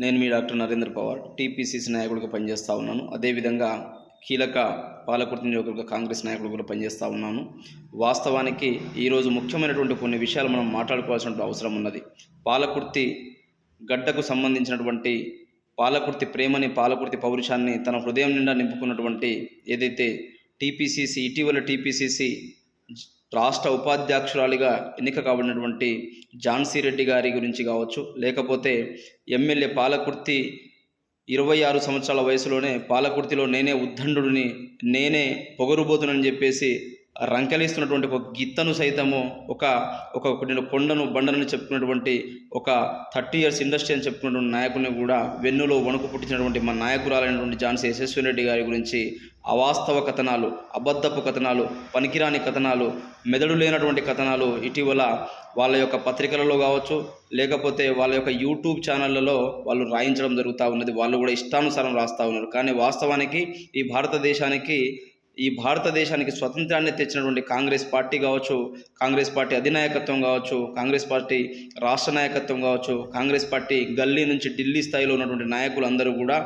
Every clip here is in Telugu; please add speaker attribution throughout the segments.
Speaker 1: నేను మీ డాక్టర్ నరేంద్ర పవార్ టీపీసీసీ నాయకుడిగా పనిచేస్తూ ఉన్నాను. అదేవిధంగా కీలక పాలకుర్తి నియోజకవర్గ కాంగ్రెస్ నాయకుడు కూడా పనిచేస్తూ ఉన్నాను. వాస్తవానికి ఈరోజు ముఖ్యమైనటువంటి కొన్ని విషయాలు మనం మాట్లాడుకోవాల్సిన అవసరం ఉన్నది. పాలకుర్తి గడ్డకు సంబంధించినటువంటి పాలకుర్తి ప్రేమని, పాలకుర్తి పౌరుషాన్ని తన హృదయం నిండా నింపుకున్నటువంటి ఏదైతే ఇటీవల టీపీసీసీ రాష్ట్ర ఉపాధ్యక్షురాలిగా ఎన్నిక కాబడినటువంటి ఝాన్సీ రెడ్డి గారి గురించి కావచ్చు, లేకపోతే ఎమ్మెల్యే పాలకుర్తి 26 సంవత్సరాల వయసులోనే పాలకుర్తిలో నేనే ఉద్దండుడిని, నేనే పొగరుబోతునని చెప్పేసి రంకెలిస్తున్నటువంటి ఒక గిత్తను సైతము నేను కొండను బండను చెప్పుకున్నటువంటి ఒక 30 years ఇండస్ట్రీ అని చెప్పుకున్నటువంటి నాయకుని కూడా వెన్నులో వణుకు పుట్టించినటువంటి మన నాయకురాలైనటువంటి ఝాన్సీ యశస్వి రెడ్డి గారి గురించి అవాస్తవ కథనాలు, అబద్ధపు కథనాలు, పనికిరాని కథనాలు, మెదడు లేనటువంటి కథనాలు ఇటీవల వాళ్ళ యొక్క పత్రికలలో కావచ్చు, లేకపోతే వాళ్ళ యొక్క యూట్యూబ్ ఛానళ్లలో వాళ్ళు రాయించడం జరుగుతూ ఉన్నది. వాళ్ళు కూడా ఇష్టానుసారం రాస్తూ ఉన్నారు. కానీ వాస్తవానికి ఈ భారతదేశానికి స్వతంత్రాన్ని తెచ్చినటువంటి కాంగ్రెస్ పార్టీ కావచ్చు, కాంగ్రెస్ పార్టీ అధినాయకత్వం కావచ్చు, కాంగ్రెస్ పార్టీ రాష్ట్ర నాయకత్వం కావచ్చు, కాంగ్రెస్ పార్టీ గల్లీ నుంచి ఢిల్లీ స్థాయిలో ఉన్నటువంటి నాయకులు అందరూ కూడా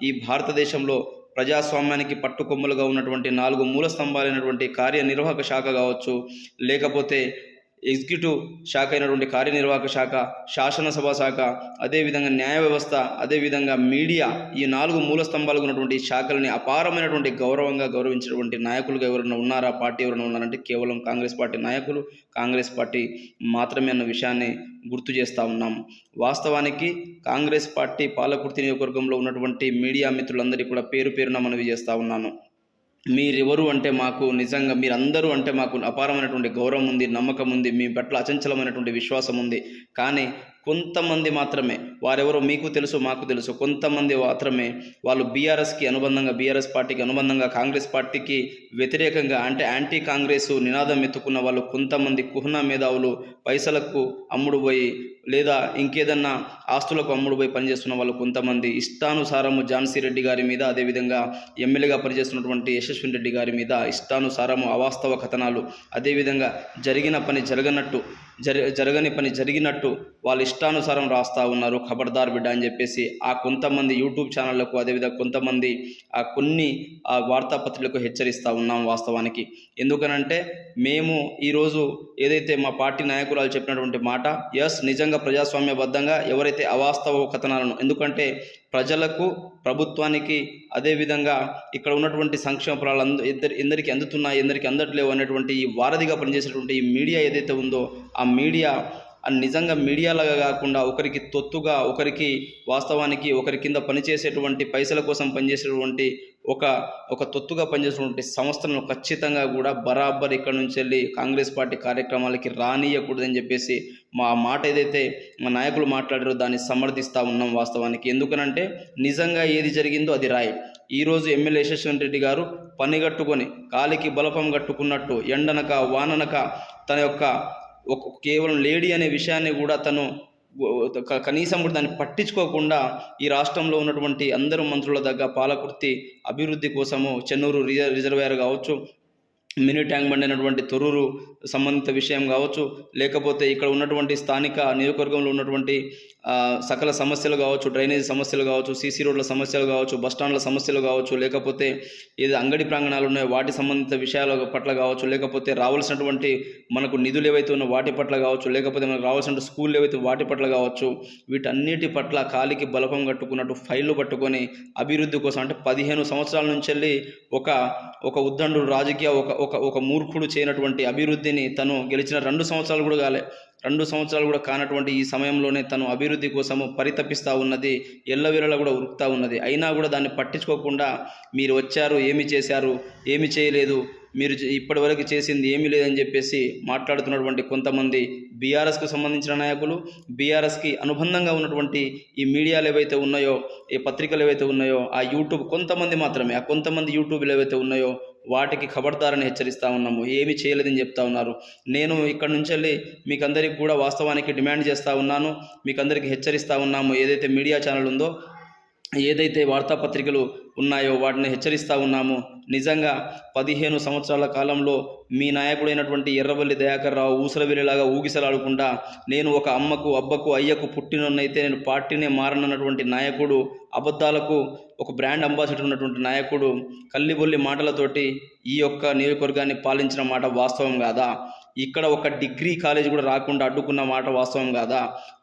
Speaker 1: ఈ భారతదేశంలో ప్రజాస్వామ్యానికి పట్టుకొమ్మలుగా ఉన్నటువంటి 4 మూల స్తంభాలైనటువంటి కార్యనిర్వాహక శాఖ కావచ్చు, లేకపోతే ఎగ్జిక్యూటివ్ శాఖ అయినటువంటి కార్యనిర్వాహక శాఖ, శాసనసభ శాఖ, అదేవిధంగా న్యాయ వ్యవస్థ, అదేవిధంగా మీడియా, ఈ 4 మూల స్తంభాలుగా ఉన్నటువంటి శాఖలని అపారమైనటువంటి గౌరవంగా గౌరవించినటువంటి నాయకులుగా ఎవరైనా ఉన్నారా, పార్టీ ఎవరైనా ఉన్నారంటే కేవలం కాంగ్రెస్ పార్టీ నాయకులు, కాంగ్రెస్ పార్టీ మాత్రమే అన్న విషయాన్ని గుర్తు చేస్తూ ఉన్నాము. వాస్తవానికి కాంగ్రెస్ పార్టీ పాలకుర్తి నియోజకవర్గంలో ఉన్నటువంటి మీడియా మిత్రులందరికీ కూడా పేరు పేరున మనవి చేస్తూ ఉన్నాను. మీరెవరు అంటే మాకు నిజంగా మీరందరూ అంటే మాకు అపారమైనటువంటి గౌరవం ఉంది, నమ్మకం ఉంది, మీ పట్ల అచంచలమైనటువంటి విశ్వాసం ఉంది. కానీ కొంతమంది మాత్రమే, వారెవరో మీకు తెలుసు, మాకు తెలుసు, కొంతమంది మాత్రమే వాళ్ళు బీఆర్ఎస్ పార్టీకి అనుబంధంగా కాంగ్రెస్ పార్టీకి వ్యతిరేకంగా అంటే యాంటీ కాంగ్రెస్ నినాదం ఎత్తుకున్న వాళ్ళు కొంతమంది కుహనా మేధావులు పైసలకు అమ్ముడుపోయి లేదా ఇంకేదన్నా ఆస్తులకు అమ్ముడుపోయి పనిచేస్తున్న వాళ్ళు కొంతమంది ఇష్టానుసారము ఝాన్సీ రెడ్డి గారి మీద, అదేవిధంగా ఎమ్మెల్యేగా పనిచేస్తున్నటువంటి యశస్వి రెడ్డి గారి మీద ఇష్టానుసారము అవాస్తవ కథనాలు, అదేవిధంగా జరగని పని జరిగినట్టు వాళ్ళు ఇష్టానుసారం రాస్తూ ఉన్నారు. ఖబర్దార్ బిడ్డ అని చెప్పేసి ఆ కొంతమంది యూట్యూబ్ ఛానళ్లకు, అదేవిధంగా కొంతమంది కొన్ని వార్తాపత్రికలకు హెచ్చరిస్తూ ఉన్నాం. వాస్తవానికి ఎందుకనంటే మేము ఈరోజు ఏదైతే మా పార్టీ నాయకురాలు చెప్పినటువంటి మాట, నిజంగా ప్రజాస్వామ్యబద్ధంగా ఎవరైతే అవాస్తవ కథనాలను, ఎందుకంటే ప్రజలకు, ప్రభుత్వానికి, అదేవిధంగా ఇక్కడ ఉన్నటువంటి సంక్షేమ ఫలాలు ఎందరికి అందుతున్నాయి, ఎందరికి అందట్లేవు అనేటువంటి ఈ వారధిగా పనిచేసేటువంటి ఈ మీడియా ఏదైతే ఉందో ఆ మీడియా నిజంగా మీడియాలాగా కాకుండా ఒకరికి తొత్తుగా, ఒకరికి వాస్తవానికి ఒకరి కింద పనిచేసేటువంటి పైసల కోసం పనిచేసేటువంటి ఒక తొత్తుగా పనిచేసేటువంటి సంస్థలను ఖచ్చితంగా కూడా బరాబర్ ఇక్కడ నుంచి వెళ్ళి కాంగ్రెస్ పార్టీ కార్యక్రమాలకి రానియకూడదని చెప్పేసి మా మాట ఏదైతే మా నాయకులు మాట్లాడారో దాన్ని సమర్థిస్తూ ఉన్నాం. వాస్తవానికి ఎందుకనంటే నిజంగా ఏది జరిగిందో అది రాయి. ఈరోజు ఎమ్మెల్యే యశస్వి రెడ్డి గారు పనిగట్టుకొని కాలికి బలపం కట్టుకున్నట్టు ఎండనక వాననక తన యొక్క కేవలం లేడీ అనే విషయాన్ని కూడా తను కనీసం కూడా దాన్ని పట్టించుకోకుండా ఈ రాష్ట్రంలో ఉన్నటువంటి అందరూ మంత్రుల దగ్గర పాలకుర్తి అభివృద్ధి కోసము చెన్నూరు రిజర్వాయర్ కావచ్చు, మినీ ట్యాంక్ బండ్ అయినటువంటి తొర్రూరు సంబంధిత విషయం కావచ్చు, లేకపోతే ఇక్కడ ఉన్నటువంటి స్థానిక నియోజకవర్గంలో ఉన్నటువంటి సకల సమస్యలు కావచ్చు, డ్రైనేజ్ సమస్యలు కావచ్చు, సీసీ రోడ్ల సమస్యలు కావచ్చు, బస్టాండ్ల సమస్యలు కావచ్చు, లేకపోతే ఏది అంగడి ప్రాంగణాలు ఉన్నాయో వాటి సంబంధిత విషయాల పట్ల కావచ్చు, లేకపోతే రావాల్సినటువంటి మనకు నిధులు ఏవైతే ఉన్నాయో వాటి పట్ల కావచ్చు, లేకపోతే మనకు రావాల్సిన స్కూళ్ళు ఏవైతే వాటి పట్ల కావచ్చు, వీటన్నిటి పట్ల కాలికి బలపం కట్టుకున్నట్టు ఫైళ్ళు పట్టుకొని అభివృద్ధి కోసం అంటే 15 సంవత్సరాల నుంచి వెళ్ళి ఒక ఉద్దండు రాజకీయ ఒక మూర్ఖుడు చేయనటువంటి అభివృద్ధిని తను గెలిచిన 2 సంవత్సరాలు కూడా కాలే, 2 సంవత్సరాలు కూడా కానటువంటి ఈ సమయంలోనే తను అభివృద్ధి కోసము పరితపిస్తూ ఉన్నది, ఎల్లవేళలా కూడా ఉరుకుతూ ఉన్నది. అయినా కూడా దాన్ని పట్టించుకోకుండా మీరు వచ్చారు, ఏమి చేశారు, ఏమి చేయలేదు, మీరు ఇప్పటి వరకు చేసింది ఏమీ లేదని చెప్పేసి మాట్లాడుతున్నటువంటి కొంతమంది బీఆర్ఎస్కు సంబంధించిన నాయకులు, బీఆర్ఎస్కి అనుబంధంగా ఉన్నటువంటి ఈ మీడియాలు ఏవైతే ఉన్నాయో, ఈ పత్రికలు ఏవైతే ఉన్నాయో, ఆ కొంతమంది యూట్యూబ్లు ఏవైతే ఉన్నాయో వాటికి ఖబర్దారని హెచ్చరిస్తూ ఉన్నాము. ఏమి చేయలేదని చెప్తా ఉన్నారు. నేను ఇక్కడ నుంచి వెళ్ళి మీకందరికి కూడా వాస్తవానికి డిమాండ్ చేస్తూ ఉన్నాను, మీకందరికీ హెచ్చరిస్తూ ఉన్నాము. ఏదైతే మీడియా ఛానల్ ఉందో, ఏదైతే వార్తాపత్రికలు ఉన్నాయో వాటిని హెచ్చరిస్తూ ఉన్నాము. నిజంగా 15 సంవత్సరాల కాలంలో మీ నాయకుడైనటువంటి ఎర్రబెల్లి దయాకర్ రావు ఊసరవెల్లిలాగా ఊగిసలాడకుండా నేను ఒక అమ్మకు అబ్బకు అయ్యకు పుట్టినోన్నైతే నేను పార్టీనే మారనన్నటువంటి నాయకుడు, అబద్ధాలకు ఒక బ్రాండ్ అంబాసిడర్ ఉన్నటువంటి నాయకుడు కల్లిబొల్లి మాటలతోటి ఈ యొక్క నియోజకవర్గాన్ని పాలించిన మాట వాస్తవం కాదా? ఇక్కడ ఒక డిగ్రీ కాలేజ్ కూడా రాకుండా అడ్డుకున్న మాట వాస్తవం కాదా?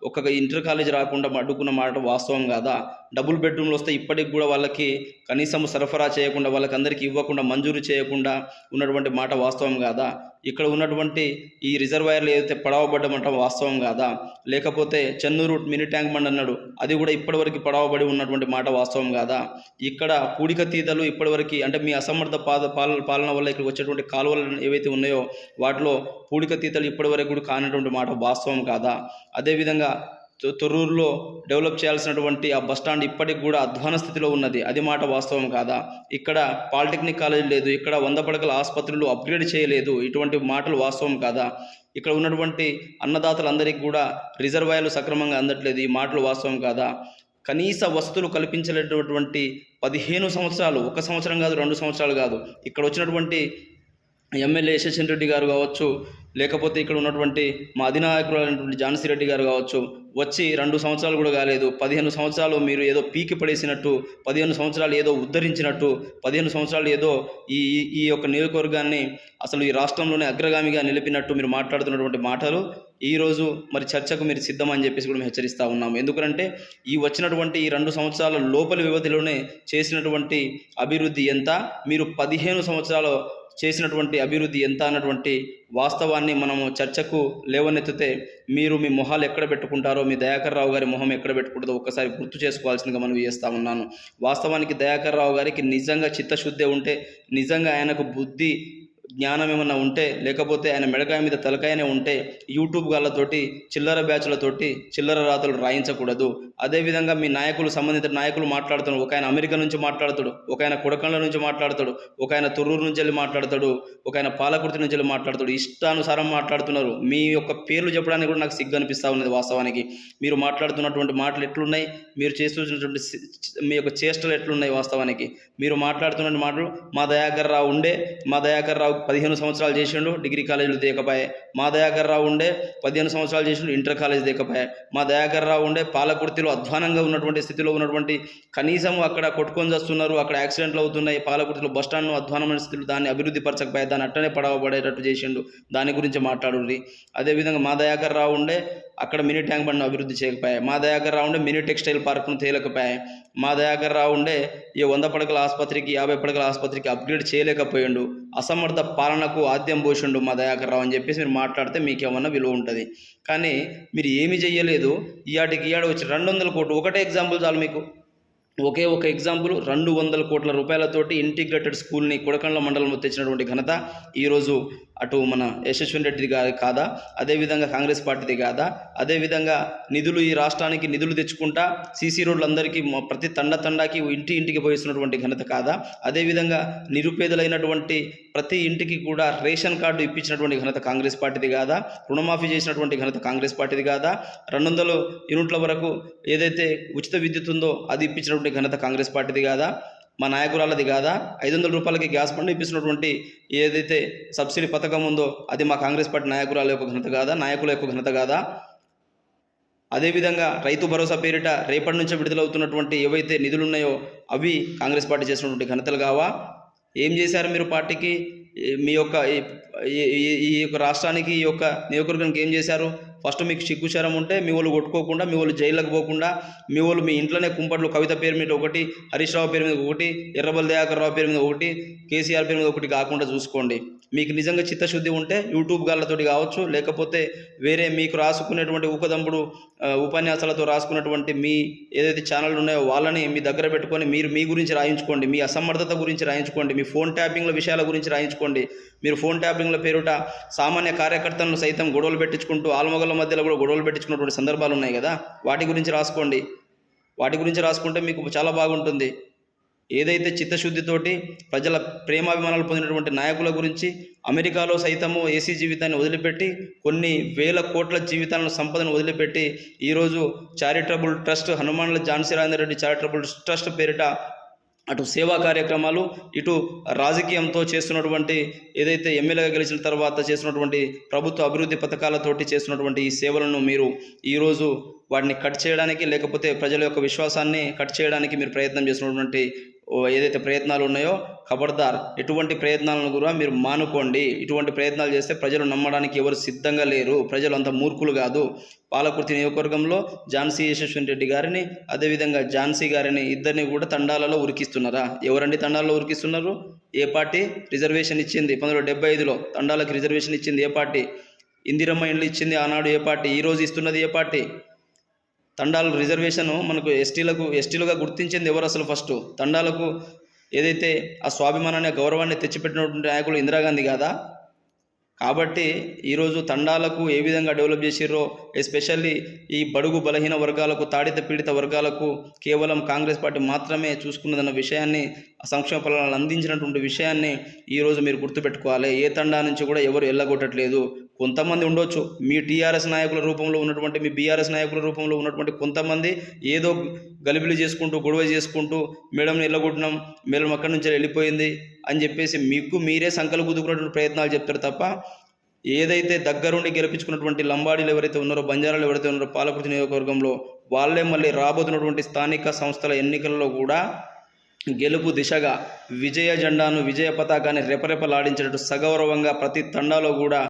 Speaker 1: ఒక ఇంటర్ కాలేజ్ రాకుండా అడ్డుకున్న మాట వాస్తవం కాదా? డబుల్ బెడ్రూమ్లు వస్తే ఇప్పటికి కూడా వాళ్ళకి కనీసం సరఫరా చేయకుండా వాళ్ళకి అందరికీ ఇవ్వకుండా మంజూరు చేయకుండా ఉన్నటువంటి మాట వాస్తవం కాదా? ఇక్కడ ఉన్నటువంటి ఈ రిజర్వాయర్లు ఏదైతే పడవబడ్డమంట వాస్తవం కాదా? లేకపోతే చెన్నూరు మినీ ట్యాంక్ బండ్ అన్నాడు, అది కూడా ఇప్పటివరకు పడవబడి ఉన్నటువంటి మాట వాస్తవం కాదా? ఇక్కడ పూడిక తీతలు ఇప్పటివరకు అంటే మీ అసమర్థ పాలన వల్ల ఇక్కడ వచ్చేటువంటి కాలువలు ఏవైతే ఉన్నాయో వాటిలో పూడిక తీతలు ఇప్పటివరకు కూడా కానటువంటి మాట వాస్తవం కాదా? అదేవిధంగా తొర్రూరులో డెవలప్ చేయాల్సినటువంటి ఆ బస్టాండ్ ఇప్పటికి కూడా అధ్వాన స్థితిలో ఉన్నది, అది మాట వాస్తవం కాదా? ఇక్కడ పాలిటెక్నిక్ కాలేజ్ లేదు, ఇక్కడ 100 పడకల ఆసుపత్రులు అప్గ్రేడ్ చేయలేదు, ఇటువంటి మాటలు వాస్తవం కాదా? ఇక్కడ ఉన్నటువంటి అన్నదాతలందరికీ కూడా రిజర్వాయర్లు సక్రమంగా అందట్లేదు, ఈ మాటలు వాస్తవం కాదా? కనీస వసతులు కల్పించలేనటువంటి 15 సంవత్సరాలు, 1 సంవత్సరం కాదు, 2 సంవత్సరాలు కాదు, ఇక్కడ వచ్చినటువంటి ఎమ్మెల్యే యశస్విని రెడ్డి గారు కావచ్చు, లేకపోతే ఇక్కడ ఉన్నటువంటి మా అధినాయకులైనటువంటి ఝాన్సీ రెడ్డి గారు కావచ్చు, వచ్చి 2 సంవత్సరాలు కూడా కాలేదు, 15 సంవత్సరాలు మీరు ఏదో పీకి పడేసినట్టు, 15 సంవత్సరాలు ఏదో ఉద్ధరించినట్టు, 15 సంవత్సరాలు ఏదో ఈ యొక్క నియోజకవర్గాన్ని అసలు ఈ రాష్ట్రంలోనే అగ్రగామిగా నిలిపినట్టు మీరు మాట్లాడుతున్నటువంటి మాటలు ఈరోజు మరి చర్చకు మీరు సిద్ధమని చెప్పేసి కూడా మేము హెచ్చరిస్తూ ఉన్నాము. ఎందుకంటే ఈ వచ్చినటువంటి ఈ 2 సంవత్సరాల లోపలి వ్యవధిలోనే చేసినటువంటి అభివృద్ధి ఎంత, మీరు 15 సంవత్సరాలు చేసినటువంటి అభివృద్ధి ఎంత అన్నటువంటి వాస్తవాన్ని మనము చర్చకు లేవనెత్తితే మీరు మీ మొహాలు ఎక్కడ పెట్టుకుంటారో, మీ దయాకర్ రావు గారి మొహం ఎక్కడ పెట్టుకుంటుందో ఒక్కసారి గుర్తు చేసుకోవాల్సిందిగా మనం చేస్తూ ఉన్నాను. వాస్తవానికి దయాకర్ రావు గారికి నిజంగా చిత్తశుద్ధి ఉంటే, నిజంగా ఆయనకు బుద్ధి జ్ఞానం ఏమన్నా ఉంటే, లేకపోతే ఆయన మెడకాయ మీద తలకాయనే ఉంటే యూట్యూబ్ గాళ్ళతోటి చిల్లర బ్యాచ్లతోటి చిల్లర రాతలు రాయించకూడదు. అదేవిధంగా మీ నాయకులు సంబంధిత నాయకులు మాట్లాడుతాడు, ఒక ఆయన అమెరికా నుంచి మాట్లాడతాడు, ఒక ఆయన కొడకండ్ల నుంచి మాట్లాడతాడు, ఒక ఆయన తొర్రూరు నుంచి వెళ్ళి మాట్లాడతాడు, ఒక ఆయన పాలకుర్తి నుంచి వెళ్ళి మాట్లాడతాడు, ఇష్టానుసారం మాట్లాడుతున్నారు. మీ యొక్క పేర్లు చెప్పడానికి కూడా నాకు సిగ్గు అనిపిస్తూ ఉన్నది. వాస్తవానికి మీరు మాట్లాడుతున్నటువంటి మాటలు ఎట్లున్నాయి, మీరు చేస్తున్నటువంటి మీ యొక్క చేష్టలు ఎట్లున్నాయి, వాస్తవానికి మీరు మాట్లాడుతున్న మాటలు మా దయాకర్ రావు ఉండే, మా దయాకర్ రావు 15 సంవత్సరాలు చేసిండు, డిగ్రీ కాలేజీలు దేకపోయే, మా దయాకర్ రావు ఉండే 15 సంవత్సరాలు చేసిండు, ఇంటర్ కాలేజ్ దేకపోయే, మా దయాకర్ రావు ఉండే పాలకుర్తిలో అధ్వానంగా ఉన్నటువంటి స్థితిలో ఉన్నటువంటి కనీసం అక్కడ కొట్టుకొని వస్తున్నారు, అక్కడ యాక్సిడెంట్లు అవుతున్నాయి, పాలకుర్తిలో బస్టాండ్ను అధ్వానమైన స్థితిలో దాన్ని అభివృద్ధి పరచకపోయా, దాన్ని అట్టనే పడవబడేటట్టు చేసిండు, దాని గురించి మాట్లాడుర్రి. అదేవిధంగా మా దయాకర్ రావు ఉండే అక్కడ మినీ ట్యాంక్ బండ్ను అభివృద్ధి చేయకపోయాయి, మా దయాకర్ రావు ఉండే మినీ టెక్స్టైల్ పార్క్ను తేలకపోయాయి, మా దయాకర్ రావు ఉండే ఈ 100 పడకల ఆసుపత్రికి 50 పడకల ఆసుపత్రికి అప్గ్రేడ్ చేయలేకపోయిండు, అసమర్థ పాలనకు ఆద్యం పోషిండు మా దయాకర్ రావు అని చెప్పేసి మీరు మాట్లాడితే మీకేమన్నా విలువ ఉంటుంది. కానీ మీరు ఏమి చెయ్యలేదు. ఇయాటికి వచ్చి 200 కోట్లు, ఒకటే ఎగ్జాంపుల్ చాలు మీకు, ఒకే ఒక ఎగ్జాంపుల్, 200 కోట్ల రూపాయలతోటి ఇంటిగ్రేటెడ్ స్కూల్ని కొడకండ్ల మండలంలో తెచ్చినటువంటి ఘనత ఈరోజు అటు మన యశస్విని రెడ్డిది కాదా? అదేవిధంగా కాంగ్రెస్ పార్టీది కాదా? అదేవిధంగా నిధులు ఈ రాష్ట్రానికి నిధులు తెచ్చుకుంటా సీసీ రోడ్లు అందరికీ ప్రతి తండాకి ఇంటికి పోయిస్తున్నటువంటి ఘనత కాదా? అదేవిధంగా నిరుపేదలైనటువంటి ప్రతి ఇంటికి కూడా రేషన్ కార్డు ఇప్పించినటువంటి ఘనత కాంగ్రెస్ పార్టీది కాదా? రుణమాఫీ చేసినటువంటి ఘనత కాంగ్రెస్ పార్టీది కాదా? 200 యూనిట్ల వరకు ఏదైతే ఉచిత విద్యుత్ ఉందో అది ఇప్పించినటువంటి ఘనత కాంగ్రెస్ పార్టీది కాదా? మా నాయకురాలది కాదా? 500 రూపాయలకి గ్యాస్ బండ్ ఇప్పిస్తున్నటువంటి ఏదైతే సబ్సిడీ పథకం ఉందో అది మా కాంగ్రెస్ పార్టీ నాయకురాల యొక్క ఘనత కాదా? నాయకుల యొక్క ఘనత కాదా? అదేవిధంగా రైతు భరోసా పేరిట రేపటి నుంచి విడుదలవుతున్నటువంటి ఏవైతే నిధులు ఉన్నాయో అవి కాంగ్రెస్ పార్టీ చేసినటువంటి ఘనతలు కావా? ఏం చేశారు మీరు పార్టీకి? మీ యొక్క ఈ యొక్క రాష్ట్రానికి ఈ యొక్క నియోజకవర్గానికి ఏం చేశారు? ఫస్ట్ మీకు సిగ్గుచారం ఉంటే మీ వాళ్ళు కొట్టుకోకుండా, మీ వాళ్ళు జైళ్ళకు పోకుండా, మీ వాళ్ళు మీ ఇంట్లోనే కుంపట్లు కవిత పేరు మీద ఒకటి, హరీష్ రావు పేరు మీద ఒకటి, ఎర్రబల్ దయాకర్ రావు పేరు మీద ఒకటి, కేసీఆర్ పేరు మీద ఒకటి కాకుండా చూసుకోండి. మీకు నిజంగా చిత్తశుద్ధి ఉంటే యూట్యూబ్ గాళ్ళతోటి కావచ్చు, లేకపోతే వేరే మీకు రాసుకునేటువంటి ఊకదంపుడు ఉపన్యాసాలతో రాసుకున్నటువంటి మీ ఏదైతే ఛానళ్ళు ఉన్నాయో వాళ్ళని మీ దగ్గర పెట్టుకొని మీరు మీ గురించి రాయించుకోండి, మీ అసమర్థత గురించి రాయించుకోండి, మీ ఫోన్ ట్యాపింగ్ల విషయాల గురించి రాయించుకోండి. మీరు ఫోన్ ట్యాపింగ్ల పేరుట సామాన్య కార్యకర్తలను సైతం గొడవలు పెట్టించుకుంటూ ఆల్మొగల మధ్యలో కూడా గొడవలు పెట్టించుకున్నటువంటి సందర్భాలు ఉన్నాయి కదా, వాటి గురించి రాసుకోండి. వాటి గురించి రాసుకుంటే మీకు చాలా బాగుంటుంది. ఏదైతే చిత్తశుద్ధితోటి ప్రజల ప్రేమాభిమానాలు పొందినటువంటి నాయకుల గురించి అమెరికాలో సైతము ఏసీ జీవితాన్ని వదిలిపెట్టి కొన్ని వేల కోట్ల జీవితాలను సంపదను వదిలిపెట్టి ఈరోజు చారిటబుల్ ట్రస్ట్ హనుమాన్ల ఝాన్సీ రాజేందర్ రెడ్డి చారిటబుల్ ట్రస్ట్ పేరిట అటు సేవా కార్యక్రమాలు, ఇటు రాజకీయంతో చేస్తున్నటువంటి ఏదైతే ఎమ్మెల్యేగా గెలిచిన తర్వాత చేస్తున్నటువంటి ప్రభుత్వ అభివృద్ధి పథకాలతోటి చేస్తున్నటువంటి ఈ సేవలను మీరు ఈరోజు వాటిని కట్ చేయడానికి, లేకపోతే ప్రజల యొక్క విశ్వాసాన్ని కట్ చేయడానికి మీరు ప్రయత్నం చేస్తున్నటువంటి ఏదైతే ప్రయత్నాలు ఉన్నాయో ఖబర్దార్, ఇటువంటి ప్రయత్నాలను కూడా మీరు మానుకోండి. ఇటువంటి ప్రయత్నాలు చేస్తే ప్రజలు నమ్మడానికి ఎవరు సిద్ధంగా లేరు. ప్రజలు అంత మూర్ఖులు కాదు. పాలకుర్తి నియోజకవర్గంలో ఝాన్సీ యశస్విని రెడ్డి గారిని, అదేవిధంగా ఝాన్సీ గారిని ఇద్దరిని కూడా తండాలలో ఉరికిస్తున్నారా? ఎవరండి తండాలలో ఉరికిస్తున్నారు? ఏ పార్టీ రిజర్వేషన్ ఇచ్చింది? 1975లో తండాలకు రిజర్వేషన్ ఇచ్చింది ఏ పార్టీ? ఇందిరమ్మ ఇండ్లు ఇచ్చింది ఆనాడు ఏ పార్టీ? ఈరోజు ఇస్తున్నది ఏ పార్టీ? తండాల రిజర్వేషన్ మనకు ఎస్టీలుగా గుర్తించింది ఎవరు అసలు? ఫస్ట్ తండాలకు ఏదైతే ఆ స్వాభిమానాన్ని, గౌరవాన్ని తెచ్చిపెట్టినటువంటి నాయకులు ఇందిరాగాంధీ కాదా? కాబట్టి ఈరోజు తండాలకు ఏ విధంగా డెవలప్ చేసిర్రో, ఎస్పెషల్లీ ఈ బడుగు బలహీన వర్గాలకు, తాడిత పీడిత వర్గాలకు కేవలం కాంగ్రెస్ పార్టీ మాత్రమే చూసుకున్నదన్న విషయాన్ని, సంక్షేమ ఫలాలను అందించినటువంటి విషయాన్ని ఈరోజు మీరు గుర్తుపెట్టుకోవాలి. ఏ తండా నుంచి కూడా ఎవరు ఎల్లగొట్టట్లేదు. కొంతమంది ఉండొచ్చు, మీ టీఆర్ఎస్ నాయకుల రూపంలో ఉన్నటువంటి, మీ బీఆర్ఎస్ నాయకుల రూపంలో ఉన్నటువంటి కొంతమంది ఏదో గలిబిలి చేసుకుంటూ, గొడవ చేసుకుంటూ, మేడంని ఎల్లగొట్టినాం, మేడం అక్కడి నుంచి వెళ్ళిపోయింది అని చెప్పేసి మీకు మీరే సంకలు కుదుకున్నటువంటి ప్రయత్నాలు చెప్తారు తప్ప, ఏదైతే దగ్గరుండి గెలిపించుకున్నటువంటి లంబాడీలు ఎవరైతే ఉన్నారో, బంజారాలు ఎవరైతే ఉన్నారో పాలకుర్తి నియోజకవర్గంలో, వాళ్ళే మళ్ళీ రాబోతున్నటువంటి స్థానిక సంస్థల ఎన్నికల్లో కూడా గెలుపు దిశగా విజయ జెండాను, విజయ పతాకాన్ని రెపరెపలాడించేటట్టు సగౌరవంగా ప్రతి తండాలో కూడా